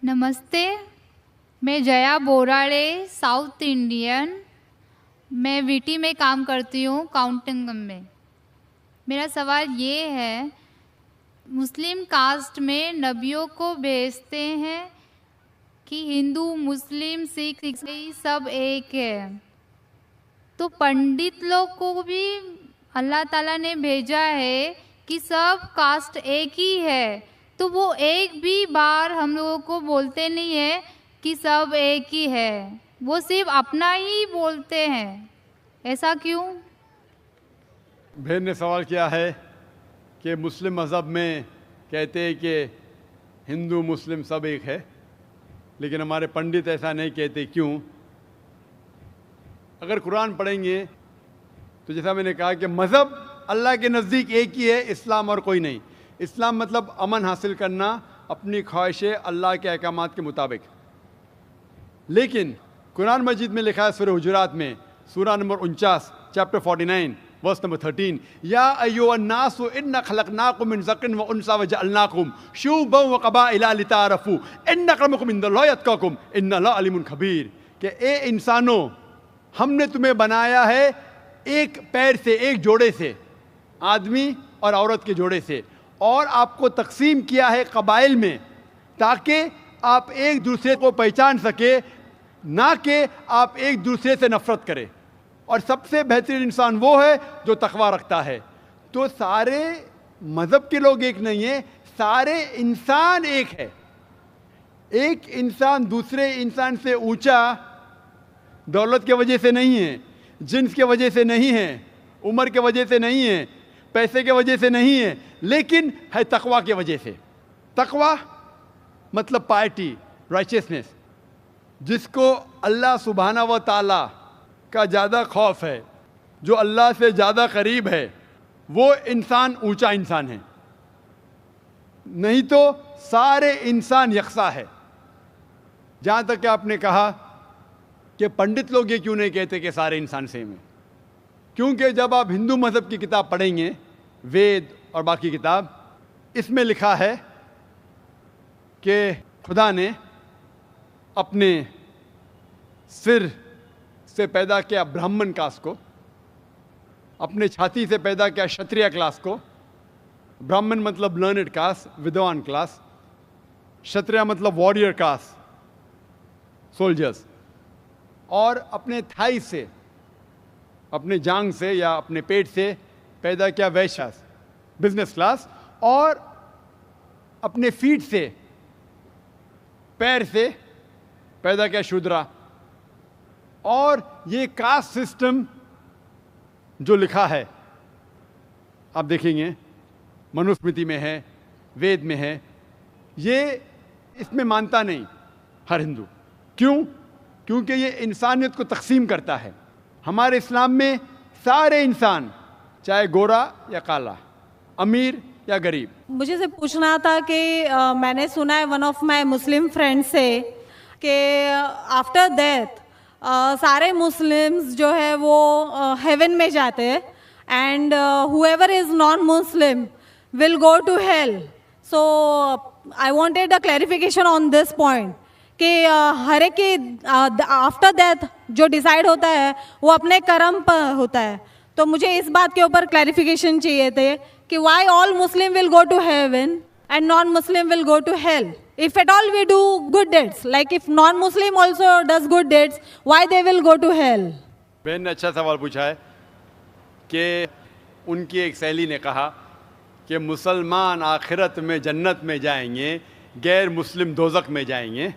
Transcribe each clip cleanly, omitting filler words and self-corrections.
नमस्ते, मैं Jaya बोराड़े, south Indian. मैं वीटी में काम करती हूँ, काउंटिंग में। मेरा सवाल ये है, मुस्लिम कास्ट में नबियों को भेजते हैं कि हिंदू, मुस्लिम, सिख, ईसाई सब एक है, तो पंडित लोग को भी अल्लाह ताला ने भेजा है कि सब कास्ट एक ही है, तो वो एक भी बार हम लोगों को बोलते नहीं है कि सब एक ही है, वो सिर्फ अपना ही बोलते हैं, ऐसा क्यों? बहन ने सवाल किया है कि मुस्लिम मज़हब में कहते हैं कि हिंदू मुस्लिम सब एक है, लेकिन हमारे पंडित ऐसा नहीं कहते, क्यों? अगर कुरान पढ़ेंगे तो जैसा मैंने कहा कि मज़हब अल्लाह के नज़दीक एक ही है, इस्लाम और कोई नहीं। इस्लाम मतलब अमन हासिल करना अपनी ख्वाहिशें अल्लाह के अहकामात के मुताबिक। लेकिन कुरान मजीद में लिखा है सूरह हुजुरात में, सूरह नंबर 49, चैप्टर 49, वर्स नंबर 13, या अय्युहन्नासु इन्ना खलकनाकुम मिन ज़करिन व उन्सा व जअलनाकुम शुअबन व क़बाइला लिताअरफ़ू इन्न अक्रमकुम इंदल्लाहि अत्क़ाकुम इन्नल्लाहा अलीमुन खबीर, कि ए इंसानों, हमने तुम्हें बनाया है एक पैर से, एक जोड़े से, आदमी और औरत के जोड़े से, और आपको तकसीम किया है कबाइल में ताकि आप एक दूसरे को पहचान सके, ना कि आप एक दूसरे से नफरत करें। और सबसे बेहतरीन इंसान वो है जो तकवा रखता है। तो सारे मज़हब के लोग एक नहीं है, सारे इंसान एक है। एक इंसान दूसरे इंसान से ऊंचा दौलत के वजह से नहीं है, जिन्स के वजह से नहीं है, उम्र के वजह से नहीं है, पैसे के वजह से नहीं है, लेकिन है तकवा के वजह से। तकवा मतलब पायटी, राइचियसनेस। जिसको अल्लाह सुब्हाना व ताला का ज़्यादा खौफ है, जो अल्लाह से ज़्यादा करीब है, वो इंसान ऊंचा इंसान है, नहीं तो सारे इंसान यकसा है। जहाँ तक कि आपने कहा कि पंडित लोग ये क्यों नहीं कहते कि सारे इंसान सेम हैं, क्योंकि जब आप हिंदू मज़हब की किताब पढ़ेंगे, वेद और बाकी किताब, इसमें लिखा है कि खुदा ने अपने सिर से पैदा किया ब्राह्मण कास्ट को, अपने छाती से पैदा किया क्षत्रिय क्लास को। ब्राह्मण मतलब लर्नड कास्ट, विद्वान क्लास, क्षत्रिय मतलब वॉरियर कास्ट, सोल्जर्स, और अपने थाई से, अपने जांग से या अपने पेट से पैदा किया वैश्यास, बिजनेस क्लास, और अपने फीट से, पैर से पैदा किया शूद्रा। और ये कास्ट सिस्टम जो लिखा है, आप देखेंगे मनुस्मृति में है, वेद में है, ये इसमें मानता नहीं हर हिंदू। क्यों? क्योंकि ये इंसानियत को तकसीम करता है। हमारे इस्लाम में सारे इंसान, चाहे गोरा या काला, अमीर या गरीब। मुझे से पूछना था कि मैंने सुना है one of my Muslim friends से कि आफ्टर डेथ सारे मुस्लिम्स जो है वो हेवन में जाते हैं, and whoever is non Muslim will go to hell. So I wanted a clarification on this point कि हर एक की आफ्टर डेथ जो डिसाइड होता है वो अपने कर्म पर होता है। तो मुझे इस बात के ऊपर क्लैरिफिकेशन चाहिए थे कि why all Muslim will go to heaven and non Muslim will go to hell. If at all we do good deeds, like if non-Muslim also does good deeds, why they will go to hell? बहन ने अच्छा सवाल पूछा है कि उनकी एक सहेली ने कहा कि मुसलमान आखिरत में जन्नत में जाएंगे, गैर मुस्लिम दोज़ख में जाएंगे।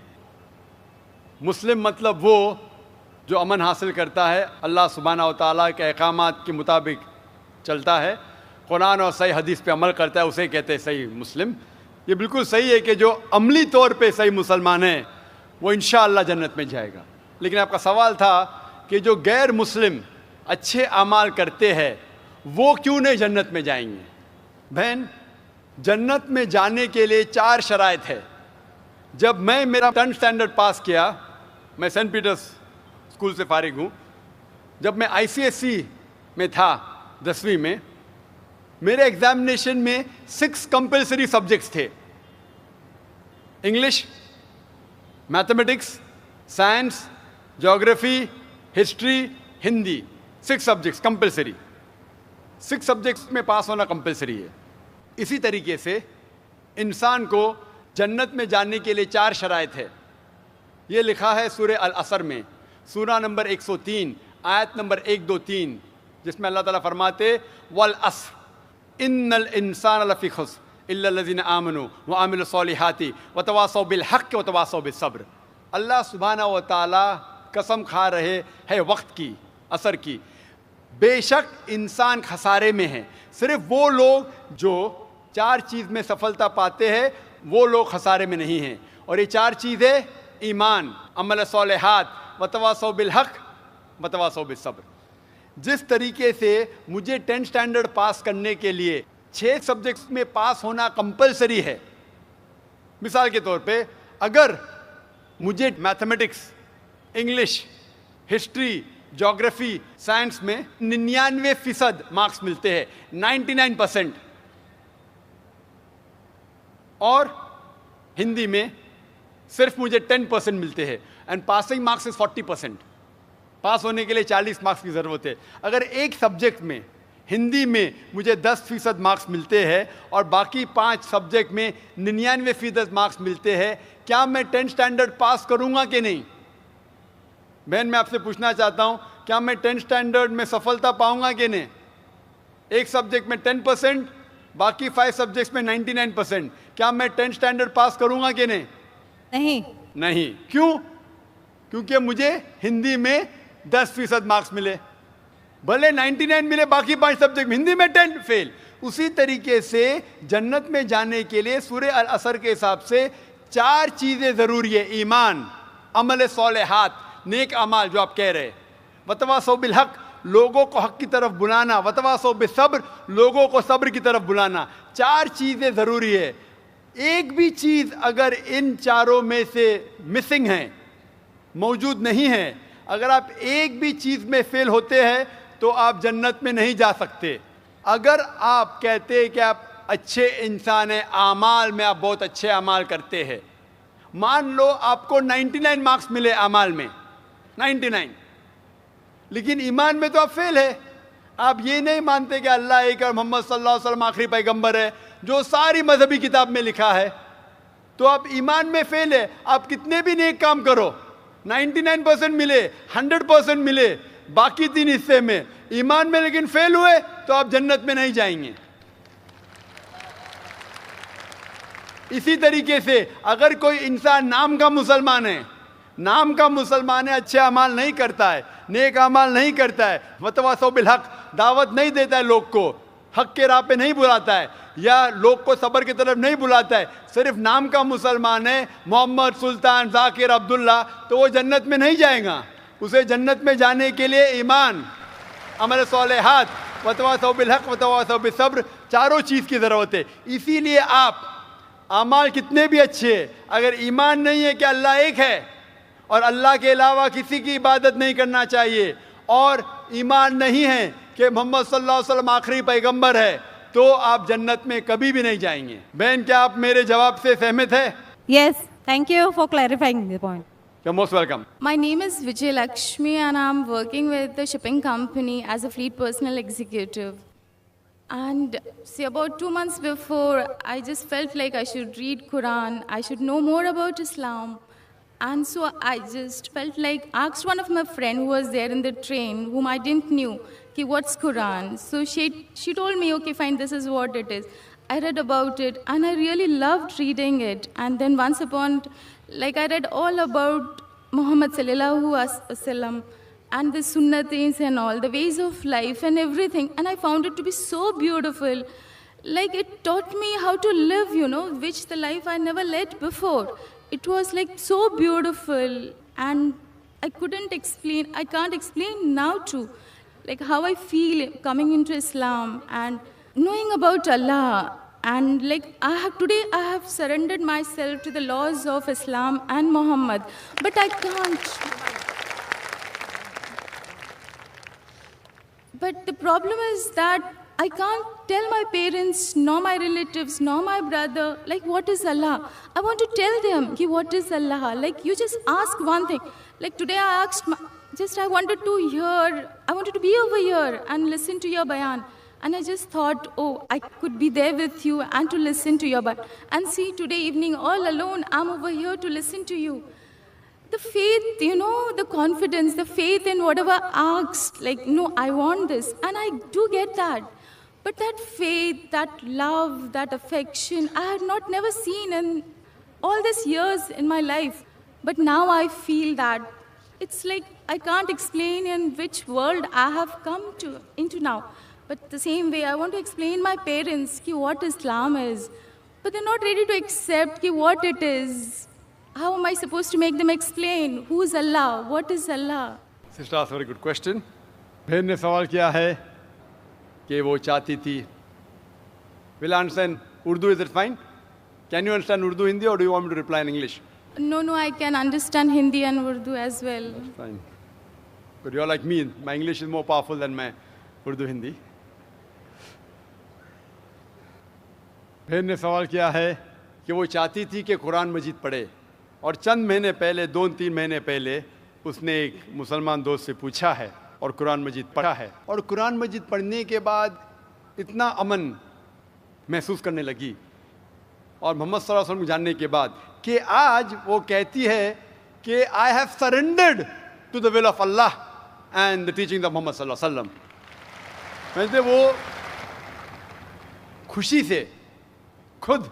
मुस्लिम मतलब वो जो अमन हासिल करता है, अल्लाह सुब्हाना व तआला के अहकामात के मुताबिक चलता है, कुरान और सही हदीस पे अमल करता है, उसे कहते हैं सही मुस्लिम। ये बिल्कुल सही है कि जो अमली तौर पे सही मुसलमान है वो इंशाअल्लाह जन्नत में जाएगा। लेकिन आपका सवाल था कि जो गैर मुस्लिम अच्छे अमाल करते हैं वो क्यों नहीं जन्नत में जाएंगे। बहन, जन्नत में जाने के लिए 4 शराइत है। जब मैं मेरा 10th स्टैंडर्ड पास किया, मैं सेंट पीटर्स स्कूल से फारिग हूँ, जब मैं ICSE में था 10वीं में, मेरे एग्जामिनेशन में 6 कंपलसरी सब्जेक्ट्स थे। English, mathematics, science, geography, history, Hindi, 6 subjects compulsory. 6 subjects में पास होना कंपलसरी है। इसी तरीके से इंसान को जन्नत में जाने के लिए 4 शराइत है। ये लिखा है सूरह अल असर में, सूरा नंबर 103 आयत नंबर 1, 2, 3, जिसमें अल्लाह ताला फरमाते वल अस्र इन्नल इंसान लफी खुस्र इल्ला लज़ीना आमनू व आमिलु सॉलिहाति व तवासौ बिल हक़्क़ व तवासौ बिस सब्र। अल्लाह सुब्हानहू व तआला कसम खा रहे हैं वक्त की, असर की, बेशक इंसान खसारे में है। सिर्फ वो लोग जो 4 चीज़ में सफलता पाते हैं वो लोग खसारे में नहीं हैं। और ये 4 चीज़ें ईमान, अमल सालिहात, वतवासौ बिल हक़, वतवासौ बिस सब्र। जिस तरीके से मुझे 10th स्टैंडर्ड पास करने के लिए 6 सब्जेक्ट्स में पास होना कंपलसरी है। मिसाल के तौर पे अगर मुझे mathematics, English, history, geography, science में 99% मार्क्स मिलते हैं, 99%, और हिंदी में सिर्फ मुझे 10% मिलते हैं एंड पासिंग मार्क्स इज 40%। पास होने के लिए 40 मार्क्स की ज़रूरत है। अगर एक सब्जेक्ट में, हिंदी में मुझे 10% मार्क्स मिलते हैं और बाकी 5 सब्जेक्ट में 99% मार्क्स मिलते हैं, क्या मैं 10th स्टैंडर्ड पास करूँगा कि नहीं? बहन, मैं आपसे पूछना चाहता हूँ, क्या मैं 10th स्टैंडर्ड में सफलता पाऊँगा कि नहीं? एक सब्जेक्ट में 10%, बाकी 5 सब्जेक्ट्स में 99%, क्या मैं 10th स्टैंडर्ड पास करूँगा कि नहीं? नहीं। क्यों? क्योंकि मुझे हिंदी में 10% मार्क्स मिले, भले 99 मिले, बाकी 5 सब्जेक्ट हिंदी में 10 फेल। उसी तरीके से जन्नत में जाने के लिए सूरह अल असर के हिसाब से 4 चीज़ें ज़रूरी है। ईमान, अमल सालिहात, नेक अमाल जो आप कह रहे, वतवासौ बिल हक़, लोगों को हक़ की तरफ बुलाना, वतवासौ बिस सब्र, लोगों को सब्र की तरफ बुलाना। 4 चीज़ें ज़रूरी है। एक भी चीज़ अगर इन चारों में से मिसिंग है, मौजूद नहीं है, अगर आप एक भी चीज़ में फेल होते हैं तो आप जन्नत में नहीं जा सकते। अगर आप कहते हैं कि आप अच्छे इंसान हैं, आमाल में आप बहुत अच्छे अमाल करते हैं, मान लो आपको 99 मार्क्स मिले अमाल में, 99, लेकिन ईमान में तो आप फेल है। आप ये नहीं मानते कि अल्लाह एक और मोहम्मद सल्लल्लाहु अलैहि वसल्लम आखिरी पैगंबर है, जो सारी मजहबी किताब में लिखा है, तो आप ईमान में फेल है। आप कितने भी नेक काम करो, 99% मिले, 100% मिले, बाकी 3 हिस्से में ईमान में लेकिन फेल हुए, तो आप जन्नत में नहीं जाएंगे। इसी तरीके से अगर कोई इंसान नाम का मुसलमान है, नाम का मुसलमान है, अच्छे अमाल नहीं करता है, नेक अमाल नहीं करता है, वतवासौ बिल हक़, दावत नहीं देता है, लोग को हक़ के राह पे नहीं बुलाता है, या लोग को सब्र की तरफ नहीं बुलाता है, सिर्फ नाम का मुसलमान है, मोहम्मद, सुल्तान, जाकिर, अब्दुल्ला, तो वो जन्नत में नहीं जाएगा। उसे जन्नत में जाने के लिए ईमान, अमल सालिहात, वतवासौ बिल हक़, वतवासौ बिस सब्र, चारों चीज़ की ज़रूरत है। इसीलिए आप अमाल कितने भी अच्छे, अगर ईमान नहीं है कि अल्लाह एक है और अल्लाह के अलावा किसी की इबादत नहीं करना चाहिए, और ईमान नहीं है कि मोहम्मद सल्लल्लाहु अलैहि वसल्लम आखिरी पैगंबर है, तो आप जन्नत में कभी भी नहीं जाएंगे। बहन, क्या आप मेरे जवाब से सहमत है? Yes, thank you for clarifying the point. You're most welcome. My name is Vijay Lakshmi and I'm working with the shipping company as a fleet personal executive. And see, about 2 months before, I just felt like I should read Quran, I should know more about Islam. And so I just felt like, asked one of my friend who was there in the train, whom I didn't knew, ki what's Quran? So she told me, okay, fine, this is what it is. I read about it and I really loved reading it. And then once upon, like I read all about Muhammad sallallahu alaihi wasallam and the sunnatis and all, the ways of life and everything. And I found it to be so beautiful. Like it taught me how to live, which the life I never led before. It was like so beautiful, and I can't explain now too, like how I feel coming into Islam and knowing about Allah. And like today I have surrendered myself to the laws of Islam and Muhammad, but I can't. But the problem is that I can't tell my parents, nor my relatives, nor my brother, like, what is Allah? I want to tell them, ki, what is Allah? Like, you just ask one thing. Like, today I asked, I wanted to be over here and listen to your bayan. And I just thought, oh, I could be there with you and to listen to your bayan. And see, today evening, all alone, I'm over here to listen to you. The faith, the confidence, the faith in whatever I asked, like, no, I want this. And I do get that. But that faith, that love, that affection, I had never seen in all these years in my life. But now I feel that it's like I can't explain in which world I have come into now. But the same way, I want to explain my parents what Islam is. But they're not ready to accept what it is. How am I supposed to make them explain? Who's Allah? What is Allah? Sister asked a very good question. बहन ने सवाल किया है कि वो चाहती थी. Will I understand Urdu? Is it fine? Can you understand Urdu, Hindi, or do you want me to reply in English? No, I can understand Hindi and Urdu as well. Fine. But you're like me. My English is more powerful than my Urdu, Hindi. बहन ने सवाल किया है कि वो चाहती थी कि कुरान मजीद पढ़े, और चंद महीने पहले, 2-3 महीने पहले, उसने एक मुसलमान दोस्त से पूछा है और कुरान मजीद पढ़ा है. और कुरान मजीद पढ़ने के बाद इतना अमन महसूस करने लगी, और मोहम्मद सल्लल्लाहु अलैहि वसल्लम को जानने के बाद, कि आज वो कहती है कि I have surrendered to the will of Allah and the teaching of Mohammad सल्लल्लाहु अलैहि वसल्लम. वैसे वो खुशी से खुद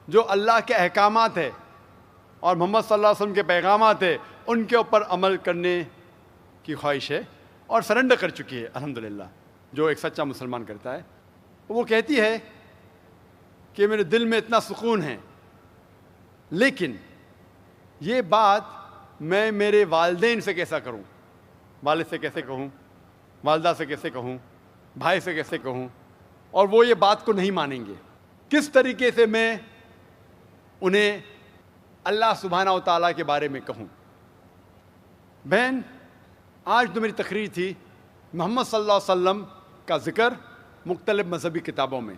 जो अल्लाह के अहकामात है और मोहम्मद सल्लल्लाहु अलैहि वसल्लम के पैगामात है, उनके ऊपर अमल करने की ख्वाहिश है और सरेंडर कर चुकी है अल्हम्दुलिल्लाह, जो एक सच्चा मुसलमान करता है. वो कहती है कि मेरे दिल में इतना सुकून है, लेकिन ये बात मैं मेरे वालिदैन से कैसा करूं, वालिद से कैसे कहूं, वालदा से कैसे कहूं, भाई से कैसे कहूं, और वो ये बात को नहीं मानेंगे. किस तरीके से मैं उन्हें अल्लाह सुब्हाना व तआला के बारे में कहूं. बहन, आज जो मेरी तकरीर थी, मोहम्मद सल्लल्लाहु अलैहि वसल्लम का ज़िक्र मुख्तलिफ़ मज़हबी किताबों में,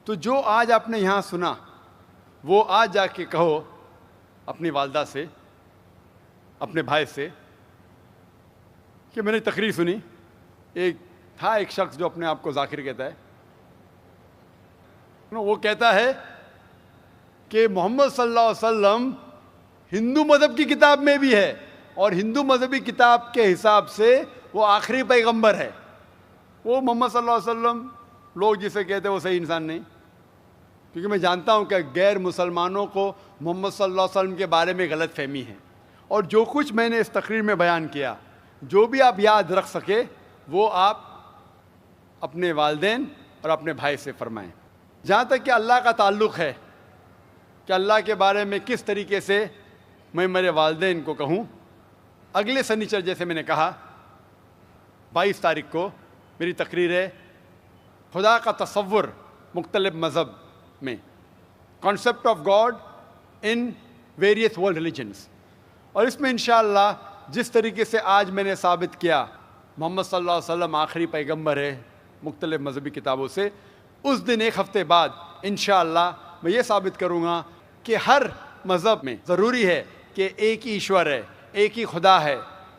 तो जो आज आपने यहाँ सुना, वो आज जाके कहो अपनी वालदा से, अपने भाई से कि मैंने तकरीर सुनी. एक शख्स जो अपने आप को ज़ाकिर कहता है, वो कहता है कि मोहम्मद सल्लल्लाहु अलैहि वसल्लम हिंदू मज़हब की किताब में भी है, और हिंदू मज़हबी किताब के हिसाब से वो आखिरी पैगंबर है. वो मोहम्मद सल्लल्लाहु अलैहि वसल्लम लोग जिसे कहते हैं वो सही इंसान नहीं, क्योंकि मैं जानता हूँ कि गैर मुसलमानों को मोहम्मद सल्लल्लाहु अलैहि वसल्लम के बारे में गलत फहमी है. और जो कुछ मैंने इस तकरीर में बयान किया, जो भी आप याद रख सके, वो आप अपने वालिदैन और अपने भाई से फरमाएं. जहाँ तक कि अल्लाह का ताल्लुक़ है कि अल्लाह के बारे में किस तरीके से मैं मेरे वालिदैन को कहूँ, अगले शनिचर जैसे मैंने कहा 22 तारीख को मेरी तकरीर है खुदा का तसव्वुर मुख्तलिफ मज़हब में, concept of God in various world religions. और इसमें इंशाअल्लाह जिस तरीके से आज मैंने साबित किया मोहम्मद सल्लल्लाहु अलैहि वसल्लम आखिरी पैगंबर है मुख्तलिफ मज़हबी किताबों से, उस दिन एक हफ़्ते बाद इंशाअल्लाह मैं ये साबित करूँगा कि हर मज़हब में ज़रूरी है कि एक ही ईश्वर है, एक ही खुदा है,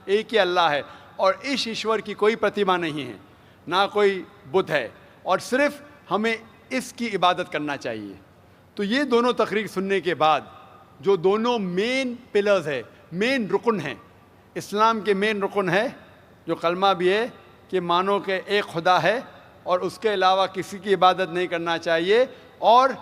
एक ही अल्लाह है, और इस ईश्वर की कोई प्रतिमा नहीं है, ना कोई बुत है, और सिर्फ़ हमें इसकी इबादत करना चाहिए. तो ये दोनों तकरीर सुनने के बाद, जो दोनों मेन पिलर्स है, मेन रुकन हैं, इस्लाम के मेन रुकन है, जो कलमा भी है कि मानो कि एक खुदा है और उसके अलावा किसी की इबादत नहीं करना चाहिए, और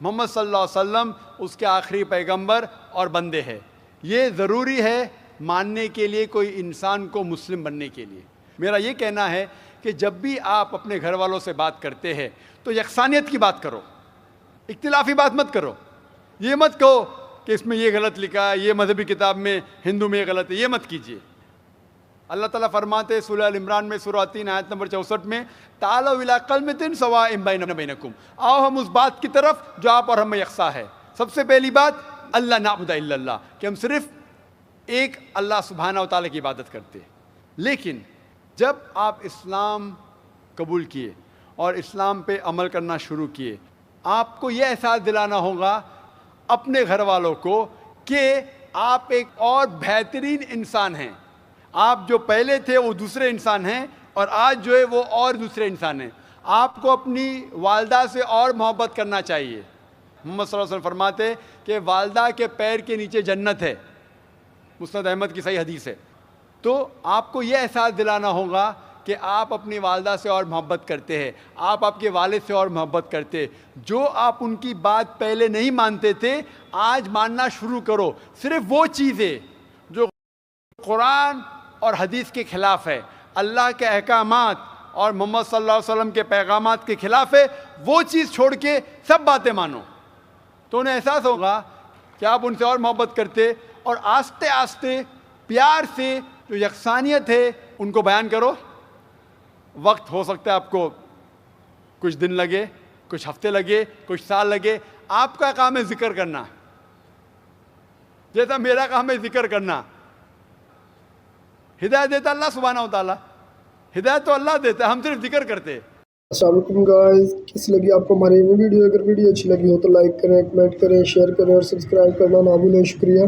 मोहम्मद सल्लल्लाहु अलैहि वसल्लम उसके आखिरी पैगंबर और बंदे हैं. ये ज़रूरी है मानने के लिए, कोई इंसान को मुस्लिम बनने के लिए. मेरा ये कहना है कि जब भी आप अपने घर वालों से बात करते हैं तो यकसानियत की बात करो, इख्तिलाफी बात मत करो. ये मत कहो कि इसमें ये गलत लिखा है, ये मज़हबी किताब में हिंदू में ये गलत है, ये मत कीजिए. अल्लाह ताला फरमाते हैं सूरह अल इमरान में सूरह 3 आयत नंबर 64 में, तालौ इला कलमतिन सवाइन बैनना बैनकुम, आओ हम उस बात की तरफ जो आप और हम में यकसा है. सबसे पहली बात अल्लाह नाबुदा इल्लल्लाह, कि हम सिर्फ एक अल्लाह सुब्हाना व तआला की इबादत करते हैं. लेकिन जब आप इस्लाम कबूल किए اور اسلام پہ عمل کرنا شروع کیے. آپ کو یہ احساس دلانا ہوگا اپنے گھر والوں کو کہ آپ ایک اور بہترین انسان ہیں. آپ جو پہلے تھے وہ دوسرے انسان ہیں اور آج جو ہے وہ اور دوسرے انسان ہیں. آپ کو اپنی والدہ سے اور محبت کرنا چاہیے. محمد صلی اللہ علیہ وسلم فرماتے کہ والدہ کے پیر کے نیچے جنت ہے. مسند احمد کی صحیح حدیث ہے. تو آپ کو یہ احساس دلانا ہوگا کہ آپ اپنی والدہ سے اور محبت کرتے ہیں, آپ کے والد سے اور محبت کرتے. جو آپ ان کی بات پہلے نہیں مانتے تھے آج ماننا شروع کرو. صرف وہ چیزیں جو قرآن اور حدیث کے خلاف ہے, اللہ کے احکامات اور محمد صلی اللہ علیہ وسلم کے پیغامات کے خلاف ہے, وہ چیز چھوڑ کے سب باتیں مانو. تو انہیں احساس ہوگا کہ آپ ان سے اور محبت کرتے, اور آہستہ آہستہ پیار سے جو یکسانیت ہے ان کو بیان کرو. وقت ہو سکتا ہے آپ کو کچھ دن لگے, کچھ ہفتے لگے, کچھ سال لگے. آپ کا کام ہے ذکر کرنا, جیسا میرا کام ہے ذکر کرنا. ہدایت دیتا اللہ سبحانہ و تعالیٰ, ہدایت تو اللہ دیتا ہے, ہم صرف ذکر کرتے ہیں. السلام علیکم گائز, کیسی لگی آپ کو ہماری یہ ویڈیو؟ اگر ویڈیو اچھی لگی ہو تو لائک کریں, کمنٹ کریں, شیئر کریں اور سبسکرائب کرنا نہ بھولیں. شکریہ.